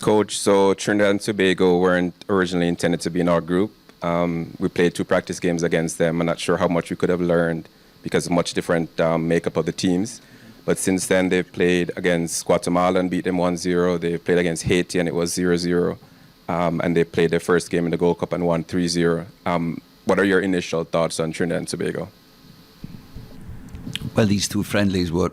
Coach, so Trinidad and Tobago weren't originally intended to be in our group. We played 2 practice games against them. I'm not sure how much we could have learned because of much different makeup of the teams. But since then, they've played against Guatemala and beat them 1-0. They played against Haiti and it was 0-0. And they played their first game in the Gold Cup and won 3-0. What are your initial thoughts on Trinidad and Tobago? Well, these 2 friendlies were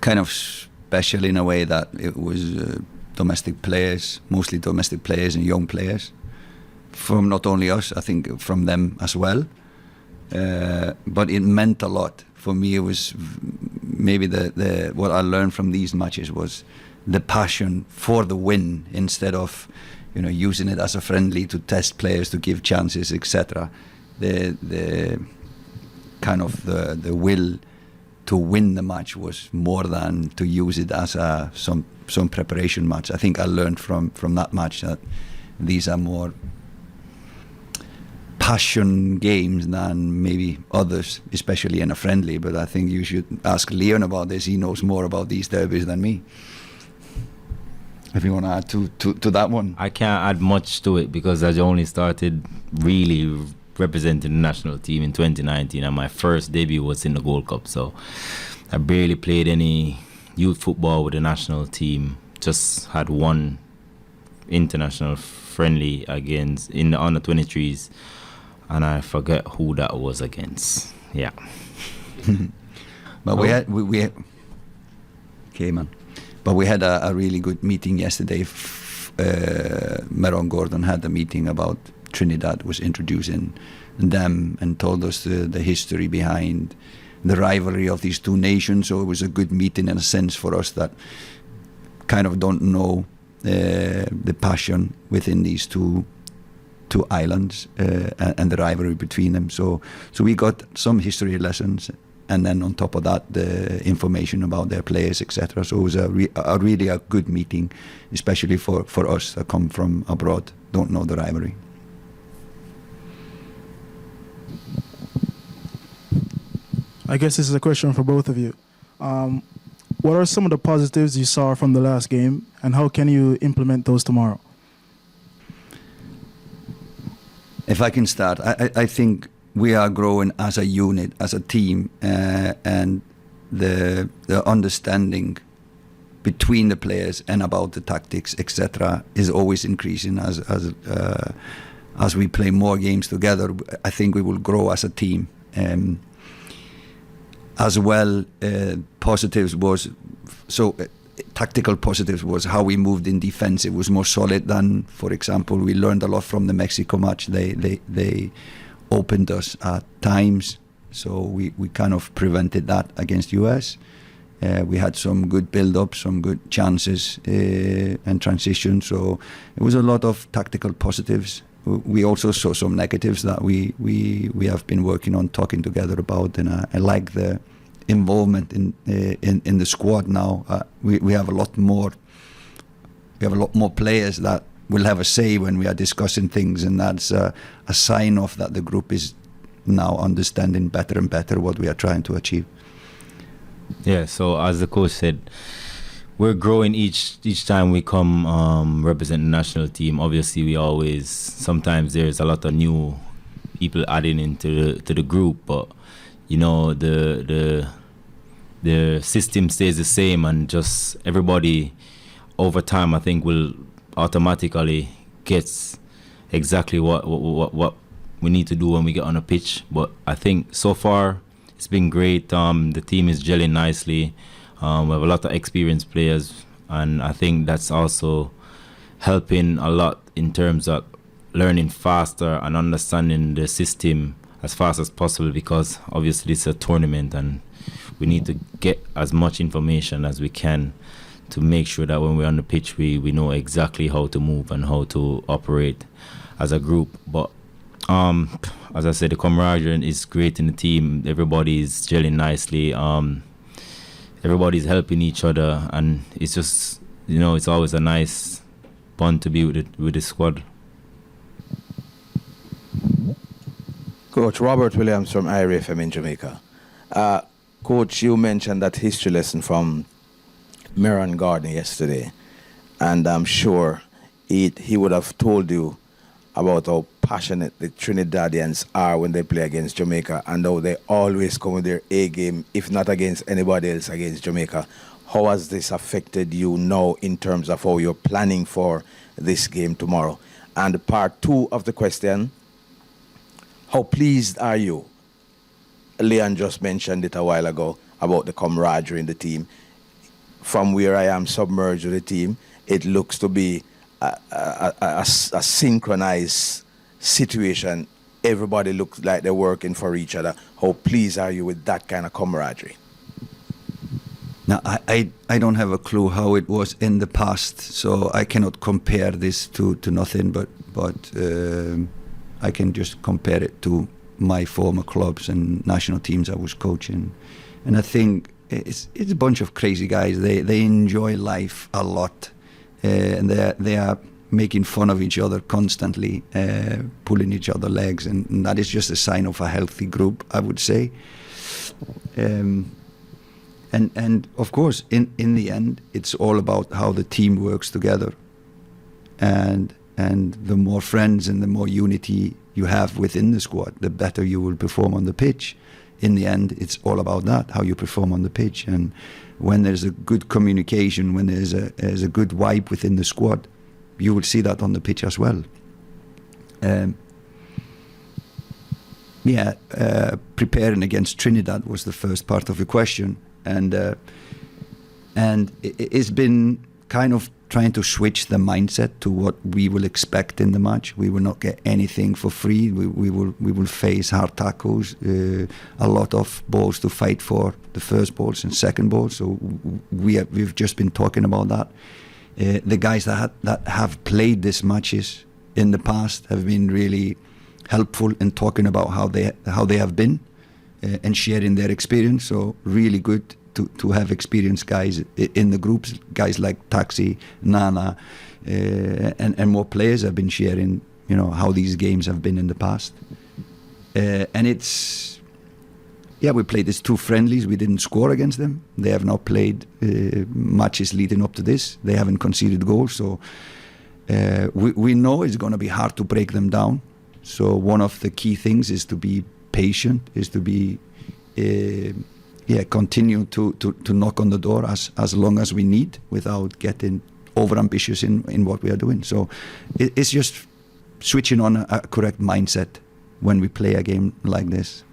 kind of special in a way that it was domestic players, mostly domestic players and young players, from not only us, I think from them as well. But it meant a lot. For me, it was maybe what I learned from these matches was the passion for the win instead of, using it as a friendly to test players, to give chances, etc. The kind of the will to win the match was more than to use it as some preparation match. I think I learned from that match that these are more passion games than maybe others, especially in a friendly. But I think you should ask Leon about this. He knows more about these derbies than me. If you want to add to that one. I can't add much to it because I only started really representing the national team in 2019 and my first debut was in the Gold Cup, so I barely played any youth football with the national team. Just had 1 international friendly against in the under 23s and I forget who that was against. Yeah. But we had okay, man. But we had a really good meeting yesterday. Meron Gordon had a meeting about Trinidad, was introducing them and told us the history behind the rivalry of these 2 nations. So it was a good meeting in a sense for us that kind of don't know the passion within these two islands and the rivalry between them. So we got some history lessons, and then on top of that, the information about their players, etc. So it was really a good meeting, especially for us that come from abroad, don't know the rivalry. I guess this is a question for both of you. What are some of the positives you saw from the last game, and how can you implement those tomorrow? If I can start, I think we are growing as a unit, as a team, and the understanding between the players and about the tactics, etc., is always increasing as we play more games together. I think we will grow as a team. As well, positives was tactical positives was how we moved in defense. It was more solid than, for example, we learned a lot from the Mexico match. They opened us at times, so we kind of prevented that against US. We had some good build-up, some good chances and transition. So it was a lot of tactical positives. We also saw some negatives that we have been working on, talking together about, and I like the involvement in the squad now. We have a lot more. We have a lot more players that will have a say when we are discussing things, and that's a sign of that the group is now understanding better and better what we are trying to achieve. Yeah. So as the coach said, we're growing each time we come represent the national team. Obviously, sometimes there's a lot of new people adding into the group, but the system stays the same, and just everybody over time, I think, will automatically gets exactly what we need to do when we get on a pitch. But I think so far it's been great. The team is gelling nicely. We have a lot of experienced players, and I think that's also helping a lot in terms of learning faster and understanding the system as fast as possible, because obviously it's a tournament and we need to get as much information as we can to make sure that when we're on the pitch we know exactly how to move and how to operate as a group. But as I said, the camaraderie is great in the team. Everybody's gelling nicely. Everybody's helping each other, and it's just, it's always a nice bond to be with the squad. Coach Robert Williams from IRFM in Jamaica. Coach, you mentioned that history lesson from Meron Gardner yesterday. and I'm sure he would have told you about how passionate the Trinidadians are when they play against Jamaica, and how they always come with their A game, if not against anybody else, against Jamaica. How has this affected you now in terms of how you're planning for this game tomorrow? And part two of the question, how pleased are you? Leon just mentioned it a while ago about the camaraderie in the team. From where I am submerged with the team, it looks to be a synchronized situation. Everybody looks like they're working for each other. How pleased are you with that kind of camaraderie? Now, I don't have a clue how it was in the past, so I cannot compare this to nothing, but I can just compare it to my former clubs and national teams I was coaching. And I think it's a bunch of crazy guys. They enjoy life a lot, and they are making fun of each other constantly, pulling each other legs, and that is just a sign of a healthy group, I would say. And of course, in the end, it's all about how the team works together, and the more friends and the more unity you have within the squad, the better you will perform on the pitch. In the end, it's all about that, how you perform on the pitch. And when there's a good communication, when there's a good vibe within the squad, you will see that on the pitch as well. Preparing against Trinidad was the first part of the question, and it's been kind of trying to switch the mindset to what we will expect in the match. We will not get anything for free. We will face hard tackles, a lot of balls to fight for, the first balls and second balls. So we've just been talking about that. The guys that have played these matches in the past have been really helpful in talking about how they have been and sharing their experience. So really good to have experienced guys in the groups, guys like Taxi, Nana, and more players have been sharing, how these games have been in the past. And we played these two friendlies. We didn't score against them. They have now played matches leading up to this. They haven't conceded goals. So we know it's going to be hard to break them down. So one of the key things is to be patient, is to be continue to knock on the door as long as we need, without getting over ambitious in what we are doing. So it's just switching on a correct mindset when we play a game like this.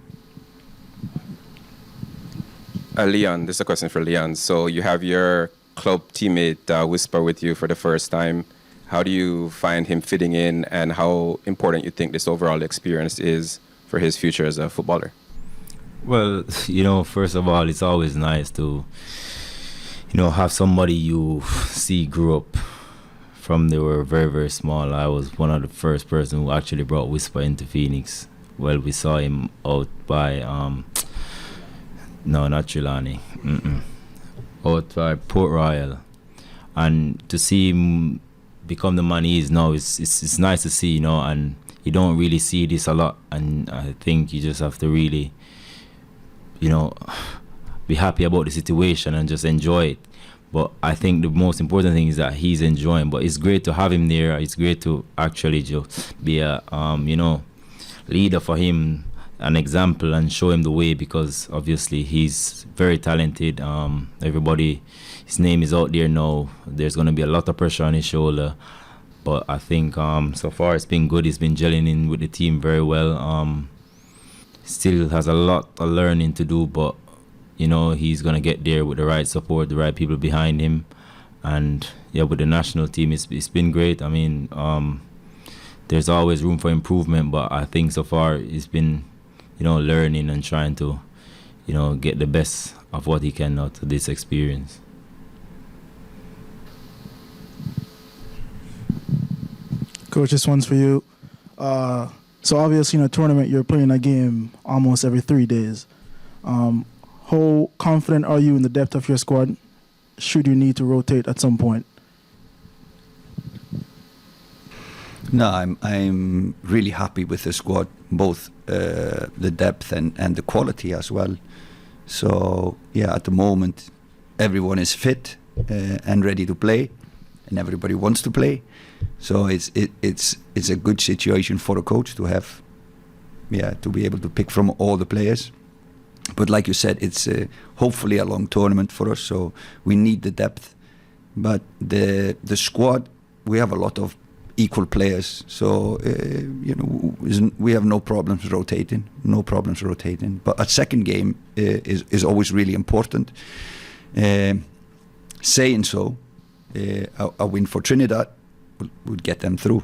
Leon, this is a question for Leon. So you have your club teammate Whisper with you for the first time. How do you find him fitting in, and how important you think this overall experience is for his future as a footballer? Well, first of all, it's always nice to, have somebody you see grew up from they were very, very small. I was one of the first person who actually brought Whisper into Phoenix. Well, we saw him out by, no, not Trelawney, out by Port Royal. And to see him become the man he is now, it's nice to see, and you don't really see this a lot. And I think you just have to really, be happy about the situation and just enjoy it. But I think the most important thing is that he's enjoying. But it's great to have him there. It's great to actually just be a, leader for him, an example, and show him the way, because obviously he's very talented. Everybody, his name is out there now. There's going to be a lot of pressure on his shoulder. But I think so far it's been good. He's been gelling in with the team very well. Still has a lot of learning to do, but he's gonna get there with the right support, the right people behind him, and with the national team, it's been great. I mean, there's always room for improvement, but I think so far he's been, learning and trying to, get the best of what he can out of this experience. Coach, this one's for you. So obviously in a tournament, you're playing a game almost every 3 days. How confident are you in the depth of your squad, should you need to rotate at some point? No, I'm really happy with the squad, both the depth and the quality as well. So at the moment, everyone is fit and ready to play. and everybody wants to play. So it's a good situation for a coach to have, to be able to pick from all the players. But like you said, it's hopefully a long tournament for us, so we need the depth. But the squad, we have a lot of equal players, so we have no problems rotating. But a second game is always really important. Saying so, a win for Trinidad would get them through.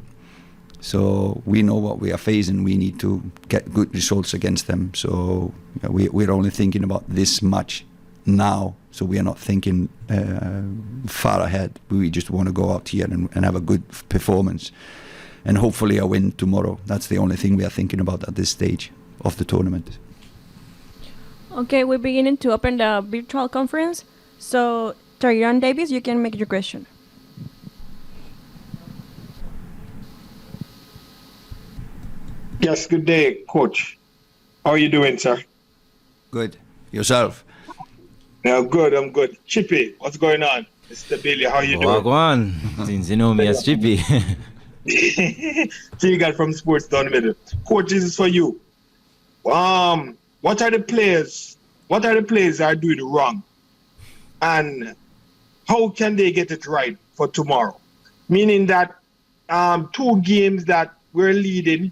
So we know what we are facing. We need to get good results against them. So we're only thinking about this match now. So we are not thinking far ahead. We just want to go out here and have a good performance, and hopefully a win tomorrow. That's the only thing we are thinking about at this stage of the tournament. Okay, we're beginning to open the virtual conference. So, Tyron Davis, you can make your question. Yes, good day, Coach. How are you doing, sir? Good. Yourself? Yeah, I'm good. Chippy, what's going on? Mr. Billy, how you doing? Wagwan, since you know me as Chippy. So you got from Sports down the middle. Coach, this is for you. What are the players that are doing wrong? And how can they get it right for tomorrow? Meaning that 2 games that we're leading,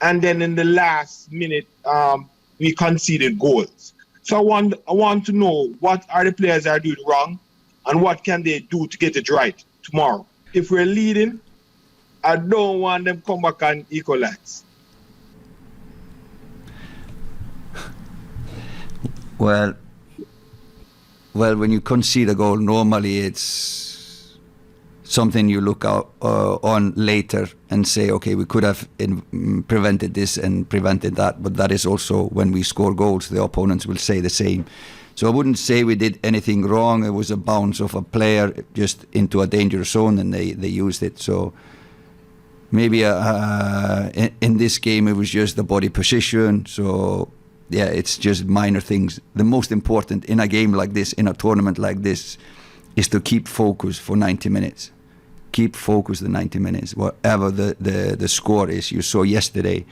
and then in the last minute, we conceded goals. So I want to know, what are the players that are doing wrong, and what can they do to get it right tomorrow? If we're leading, I don't want them to come back and equalize. Well, when you concede a goal, normally it's something you look out on later and say, okay, we could have prevented this and prevented that. But that is also when we score goals, the opponents will say the same. So I wouldn't say we did anything wrong. It was a bounce of a player just into a dangerous zone, and they used it. So maybe in this game it was just the body position. So yeah, it's just minor things. The most important in a game like this, in a tournament like this, is to keep focus for 90 minutes. Keep focus the 90 minutes, whatever the score is. You saw yesterday,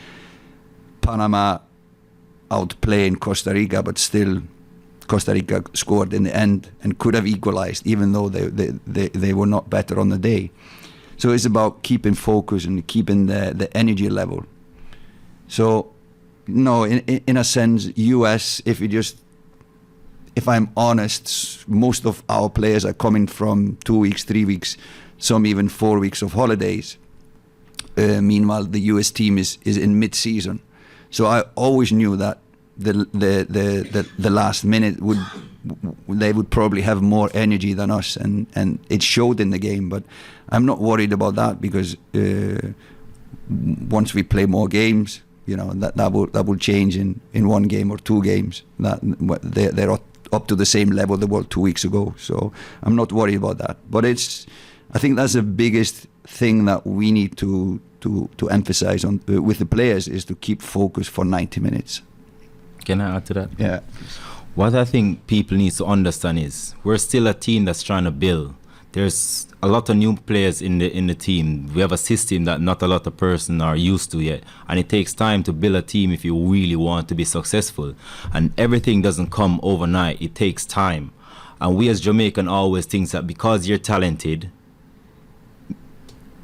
Panama outplaying Costa Rica, but still Costa Rica scored in the end and could have equalized, even though they were not better on the day. So it's about keeping focus and keeping the energy level. So, no, in a sense, US, if I'm honest, most of our players are coming from 2 weeks, 3 weeks, some even 4 weeks of holidays. Meanwhile, the US team is in mid-season. So I always knew that the last minute they would probably have more energy than us, and it showed in the game. But I'm not worried about that, because once we play more games, that will change in 1 game or 2 games. That they're up to the same level they were 2 weeks ago. So I'm not worried about that. But I think that's the biggest thing that we need to emphasize on with the players, is to keep focus for 90 minutes. Can I add to that? Yeah. What I think people need to understand is we're still a team that's trying to build. There's a lot of new players in the team. We have a system that not a lot of persons are used to yet, and it takes time to build a team if you really want to be successful. And everything doesn't come overnight. It takes time. And we as Jamaican always think that because you're talented,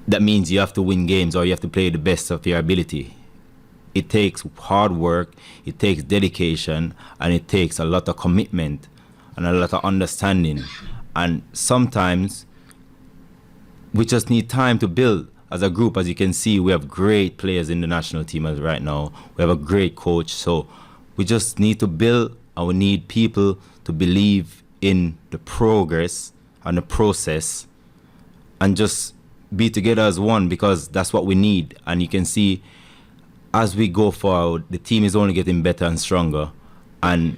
that means you have to win games or you have to play the best of your ability. It takes hard work, it takes dedication, and it takes a lot of commitment and a lot of understanding. And sometimes we just need time to build as a group. As you can see, we have great players in the national team as right now. We have a great coach. So we just need to build, and we need people to believe in the progress and the process, and just be together as one, because that's what we need. And you can see as we go forward, the team is only getting better and stronger, and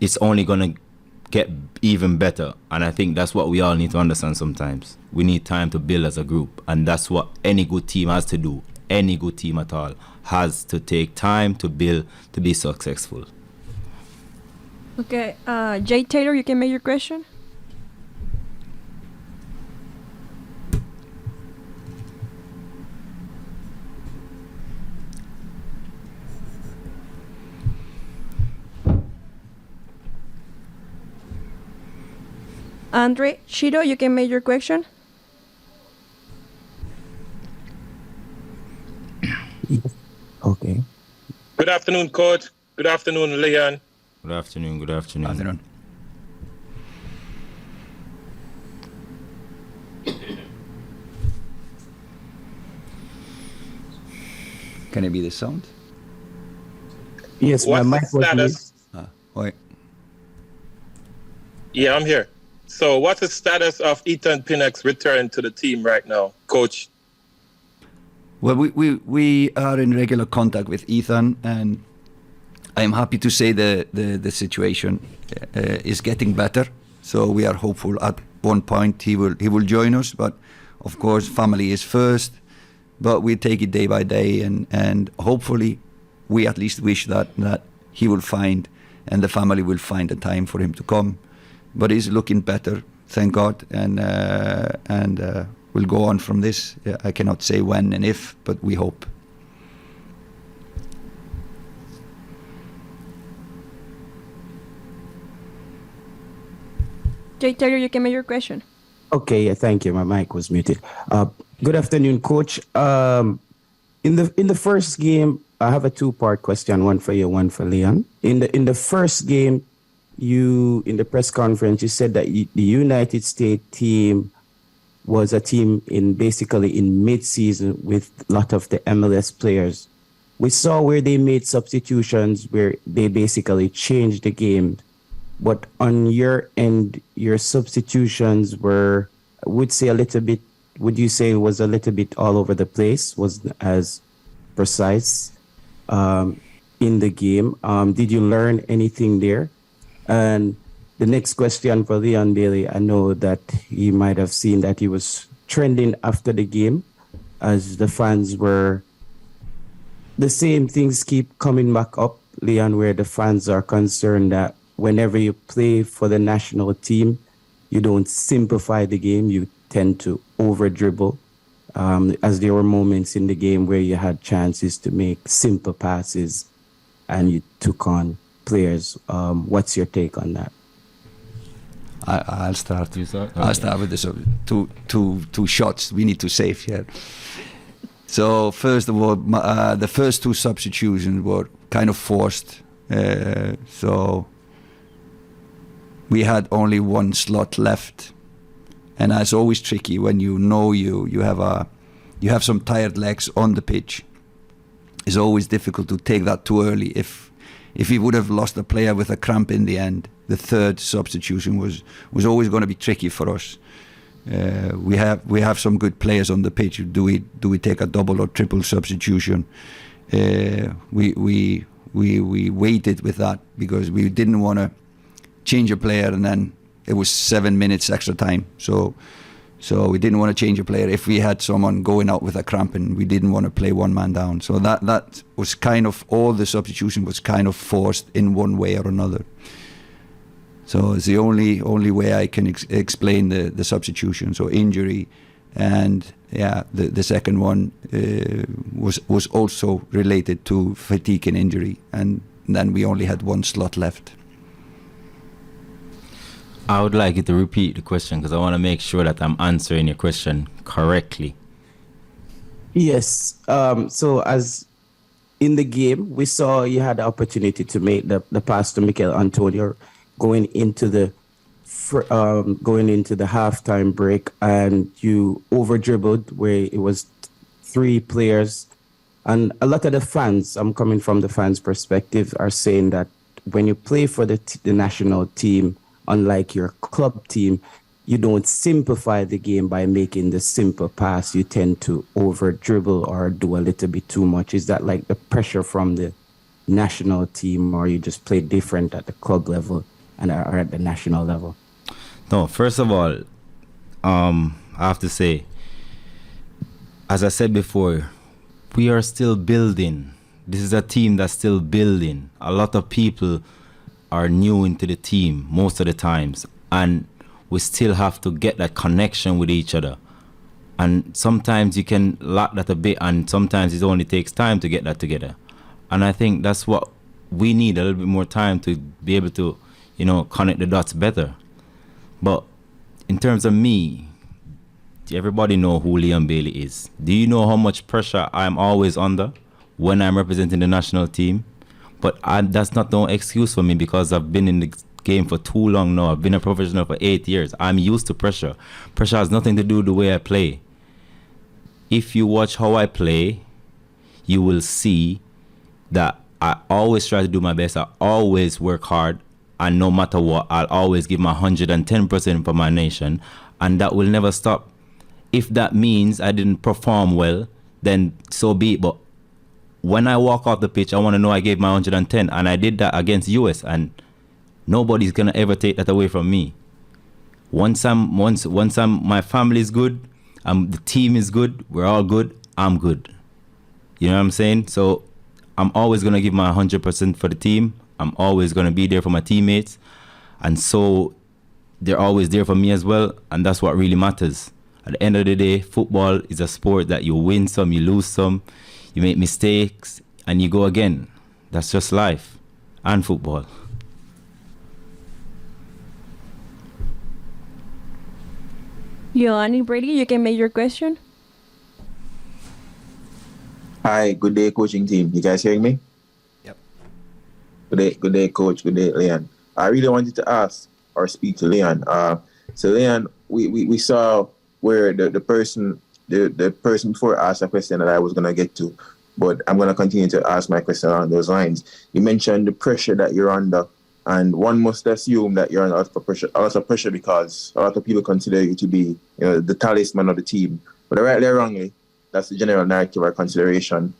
it's only going to get even better. And I think that's what we all need to understand sometimes. We need time to build as a group, and that's what any good team has to do. Any good team at all has to take time to build to be successful. Okay, Jay Taylor, you can make your question. Andre, Shido, you can make your question. Okay. Good afternoon, Coach. Good afternoon, Leon. Good afternoon. Good afternoon. Afternoon. Can it be the sound? Yes, What's my the mic was status? Wait. Yeah, I'm here. So, what's the status of Ethan Pinnock's return to the team right now, Coach? Well, we are in regular contact with Ethan, and I'm happy to say the situation is getting better. So we are hopeful at one point he will join us. But of course, family is first. But we take it day by day, and hopefully, we at least wish that he will find and the family will find a time for him to come. But he's looking better, thank God, and we'll go on from this. I cannot say when and if, but we hope. Jay Taylor, you can make your question. Okay, yeah, thank you. My mic was muted. Good afternoon, Coach. In the first game, I have a two-part question, one for you, one for Leon. In the first game, you in the press conference, you said that the United States team was a team in mid-season with a lot of the MLS players. We saw where they made substitutions, where they basically changed the game. But on your end, your substitutions were, would you say was a little bit all over the place, wasn't as precise in the game? Did you learn anything there? And the next question for Leon Bailey, I know that you might have seen that he was trending after the game as the fans were, the same things keep coming back up, Leon, where the fans are concerned that whenever you play for the national team, you don't simplify the game, you tend to over dribble. As there were moments in the game where you had chances to make simple passes and you took on players. What's your take on that? I'll start. You start? I'll start with this. Two shots we need to save here. So first of all, the first two substitutions were kind of forced. So we had only one slot left, and it's always tricky when you know you have some tired legs on the pitch. It's always difficult to take that too early. If we would have lost a player with a cramp in the end, the third substitution was always going to be tricky for us. We have some good players on the pitch. Do we take a double or triple substitution? We waited with that because we didn't want to change a player and then it was 7 minutes extra time. So we didn't want to change a player if we had someone going out with a cramp, and we didn't want to play one man down. So that was kind of, all the substitution was kind of forced in one way or another. So it's the only way I can explain the substitution. So injury, and the second one was also related to fatigue and injury, and then we only had one slot left. I would like you to repeat the question because I want to make sure that I'm answering your question correctly. Yes. So as in the game, we saw you had the opportunity to make the pass to Mikel Antonio going into the halftime break, and you over dribbled where it was three players, and a lot of the fans, I'm coming from the fans' perspective, are saying that when you play for the national team, unlike your club team, you don't simplify the game by making the simple pass. You tend to over dribble or do a little bit too much. Is that like the pressure from the national team, or you just play different at the club level and are at the national level? No, first of all, I have to say, as I said before, we are still building. This is a team that's still building. A lot of people are new into the team most of the times, and we still have to get that connection with each other. And sometimes you can lack that a bit, and sometimes it only takes time to get that together. And I think that's what we need, a little bit more time to be able to, connect the dots better. But in terms of me, everybody know who Leon Bailey is. Do you know how much pressure I'm always under when I'm representing the national team? But that's not no excuse for me because I've been in the game for too long now. I've been a professional for 8 years. I'm used to pressure. Pressure has nothing to do with the way I play. If you watch how I play, you will see that I always try to do my best. I always work hard. And no matter what, I'll always give my 110% for my nation. And that will never stop. If that means I didn't perform well, then so be it. But when I walk off the pitch, I want to know I gave my 110. And I did that against US. And nobody's going to ever take that away from me. Once my family is good, the team is good, we're all good, I'm good. You know what I'm saying? So I'm always going to give my 100% for the team. I'm always going to be there for my teammates. And so they're always there for me as well. And that's what really matters. At the end of the day, football is a sport that you win some, you lose some, you make mistakes, and you go again. That's just life and football. Leonie Brady, you can make your question. Hi, good day, coaching team. You guys hearing me? Yep. Good day, coach. Good day, Leon. I really wanted to ask or speak to Leon. So Leon, we saw where the person before asked a question that I was gonna get to, but I'm gonna continue to ask my question along those lines. You mentioned the pressure that you're under, and one must assume that you're under a lot of pressure because a lot of people consider you to be, the talisman of the team. But rightly or wrongly, that's the general narrative or consideration.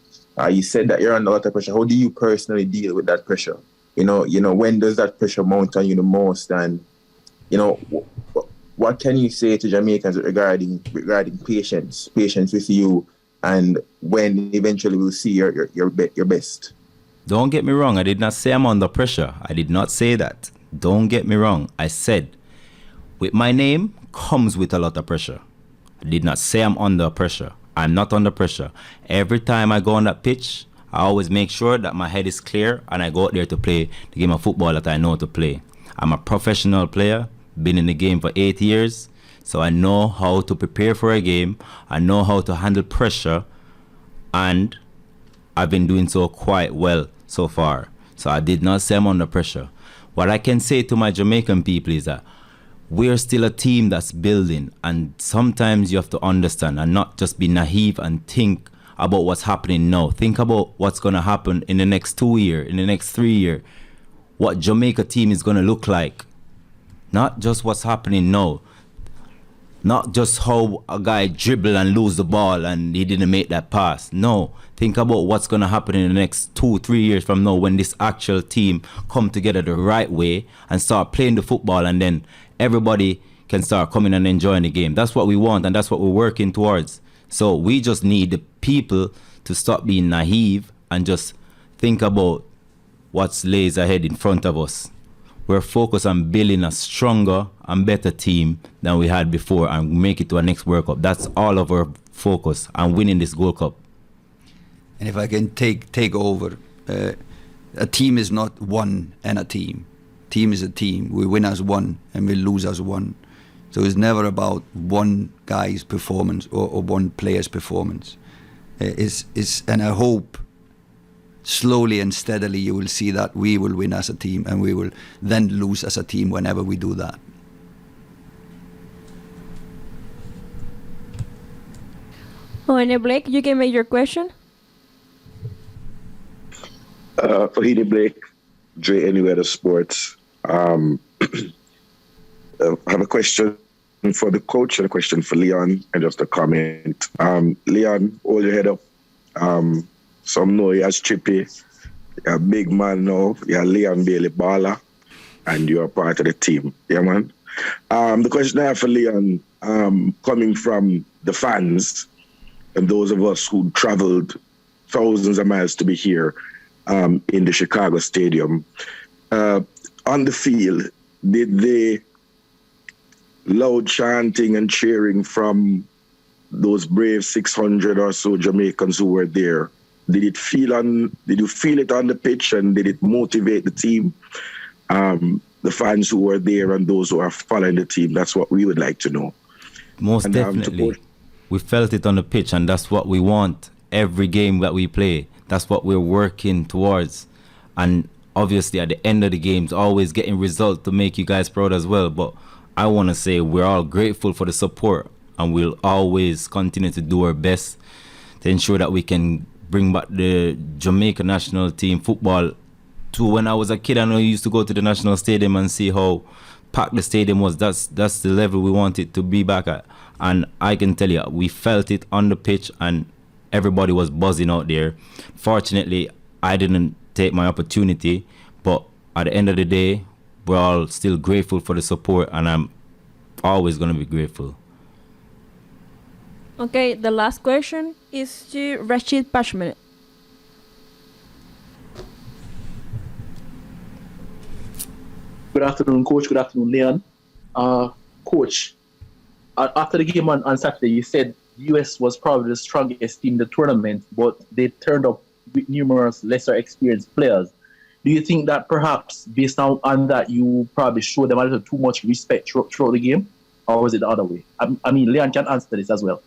You said that you're under a lot of pressure. How do you personally deal with that pressure? When does that pressure mount on you the most? And what can you say to Jamaicans regarding patience with you, and when eventually we'll see your best? Don't get me wrong. I did not say I'm under pressure. I did not say that. Don't get me wrong. I said, with my name comes with a lot of pressure. I did not say I'm under pressure. I'm not under pressure. Every time I go on that pitch, I always make sure that my head is clear and I go out there to play the game of football that I know to play. I'm a professional player, been in the game for 8 years, so I know how to prepare for a game. I know how to handle pressure, and I've been doing so quite well so far. So I did not say I'm under pressure. What I can say to my Jamaican people is that we're still a team that's building, and sometimes you have to understand and not just be naive and think about what's happening now. Think about what's going to happen in the next 2 years, in the next 3 years, what Jamaica team is going to look like. Not just what's happening now. Not just how a guy dribble and lose the ball and he didn't make that pass. No, think about what's going to happen in the next 2-3 years from now when this actual team come together the right way and start playing the football, and then everybody can start coming and enjoying the game. That's what we want, and that's what we're working towards. So we just need the people to stop being naive and just think about what lays ahead in front of us. We're focused on building a stronger and better team than we had before and make it to our next World Cup. That's all of our focus, and winning this Gold Cup. And if I can take over, a team is not one and a team. Team is a team. We win as one and we lose as one. So it's never about one guy's performance or one player's performance. And I hope slowly and steadily you will see that we will win as a team and we will then lose as a team whenever we do that. Owen Blake, you can make your question. Fahidi Blake, Dre Anywhere the Sports. I have a question for the coach and a question for Leon, and just a comment. Leon, hold your head up. Some know you as Chippy. You're a big man now. You're Leon Bailey Baller, and you're part of the team. Yeah, man. The question I have for Leon, coming from the fans and those of us who traveled thousands of miles to be here in the Chicago Stadium, on the field, did they loud chanting and cheering from those brave 600 or so Jamaicans who were there? Did you feel it on the pitch, and did it motivate the team? the fans who are there and those who are following the team. That's what we would like to know. Most And, definitely. We felt it on the pitch, and that's what we want every game that we play. That's what we're working towards. And obviously, at the end of the games, always getting results to make you guys proud as well. But I want to say we're all grateful for the support, and we'll always continue to do our best to ensure that we can bring back the Jamaica national team football to when I was a kid. I know you used to go to the national stadium and see how packed the stadium was. That's the level we want it to be back at. And I can tell you, we felt it on the pitch and everybody was buzzing out there. Fortunately, I didn't take my opportunity, but at the end of the day, we're all still grateful for the support, and I'm always going to be grateful. Okay, the last question is to Rashid Pashman. Good afternoon, Coach. Good afternoon, Leon. Coach, after the game on Saturday, you said the US was probably the strongest team in the tournament, but they turned up with numerous lesser experienced players. Do you think that perhaps, based on that, you probably showed them a little too much respect throughout the game? Or was it the other way? I mean, Leon can answer this as well.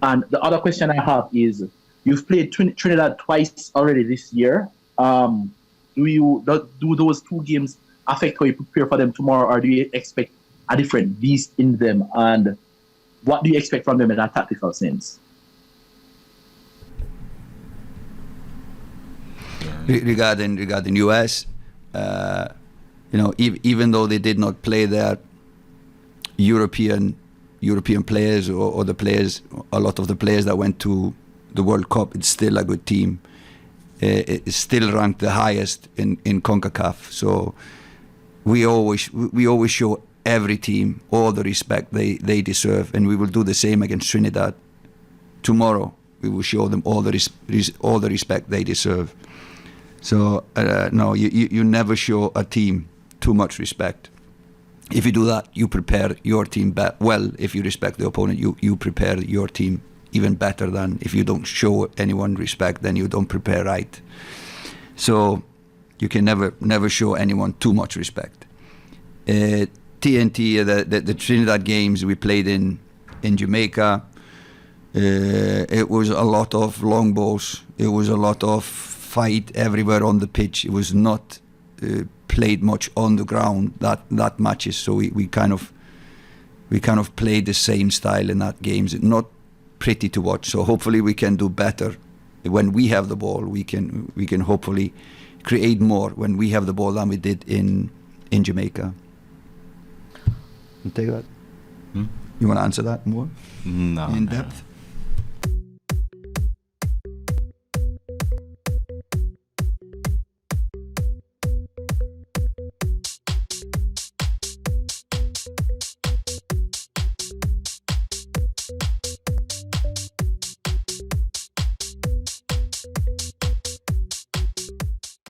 And the other question I have is, you've played Trinidad twice already this year. Do those two games affect how you prepare for them tomorrow, or do you expect a different beast in them? And what do you expect from them in a tactical sense? Regarding US, even though they did not play their European players or the players, a lot of the players that went to the World Cup, it's still a good team. It's still ranked the highest in Concacaf. So we always show every team all the respect they deserve, and we will do the same against Trinidad. Tomorrow we will show them all the respect they deserve. So no, you never show a team too much respect. If you do that, you prepare your team well. If you respect the opponent, you prepare your team even better than if you don't show anyone respect, then you don't prepare right. So you can never show anyone too much respect. TNT, the Trinidad games we played in Jamaica, it was a lot of long balls. It was a lot of fight everywhere on the pitch. It was not played much on the ground that matches. So we kind of played the same style in that games. It's not pretty to watch. So hopefully we can do better when we have the ball. We can hopefully create more when we have the ball than we did in Jamaica. You take that? You want to answer that more No. in depth?